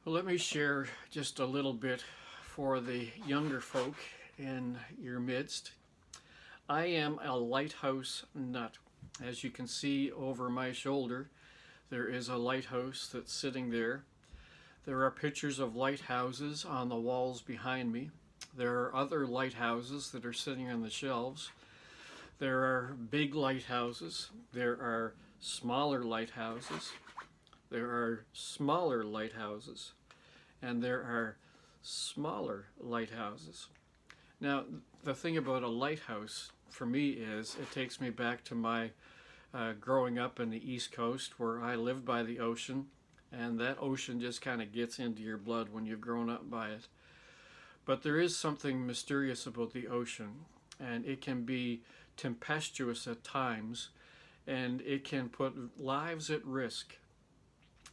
Well, let me share just a little bit for the younger folk in your midst. I am a lighthouse nut. As you can see over my shoulder, there is a lighthouse that's sitting there. There are pictures of lighthouses on the walls behind me. There are other lighthouses that are sitting on the shelves. There are big lighthouses. There are smaller lighthouses. There are smaller lighthouses. And there are smaller lighthouses. Now, the thing about a lighthouse for me is it takes me back to my growing up in the East Coast where I lived by the ocean, and that ocean just kind of gets into your blood when you've grown up by it. But there is something mysterious about the ocean, and it can be tempestuous at times, and it can put lives at risk.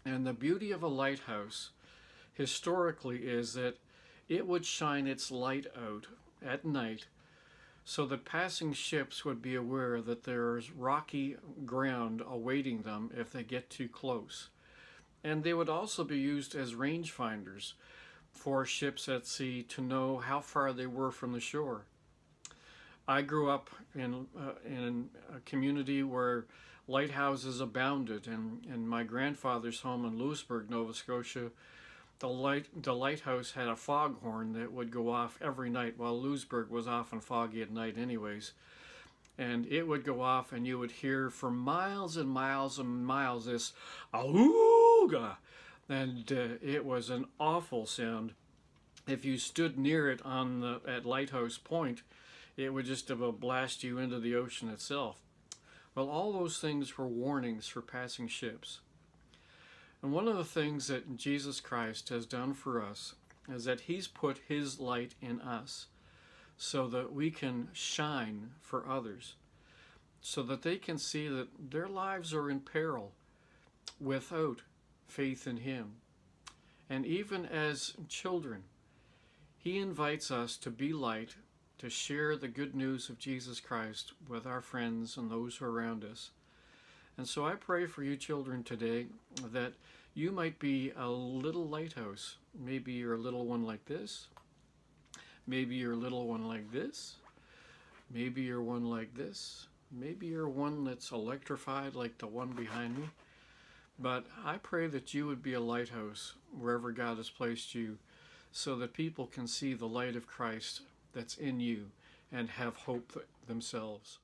And the beauty of a lighthouse historically is that it would shine its light out at night so that passing ships would be aware that there's rocky ground awaiting them if they get too close. And they would also be used as rangefinders for ships at sea to know how far they were from the shore. I grew up in a community where lighthouses abounded, and in my grandfather's home in Louisbourg, Nova Scotia, the lighthouse had a foghorn that would go off every night. While Louisbourg was often foggy at night anyways. And it would go off and you would hear for miles and miles and miles this ahooga. And it was an awful sound. If you stood near it at Lighthouse Point, it would just about blast you into the ocean itself. Well, all those things were warnings for passing ships. And one of the things that Jesus Christ has done for us is that he's put his light in us so that we can shine for others, so that they can see that their lives are in peril without faith in him. And even as children, he invites us to be light, to share the good news of Jesus Christ with our friends and those who are around us. And so I pray for you children today that you might be a little lighthouse. Maybe you're a little one like this. Maybe you're a little one like this. Maybe you're one like this. Maybe you're one that's electrified like the one behind me. But I pray that you would be a lighthouse wherever God has placed you so that people can see the light of Christ that's in you and have hope themselves.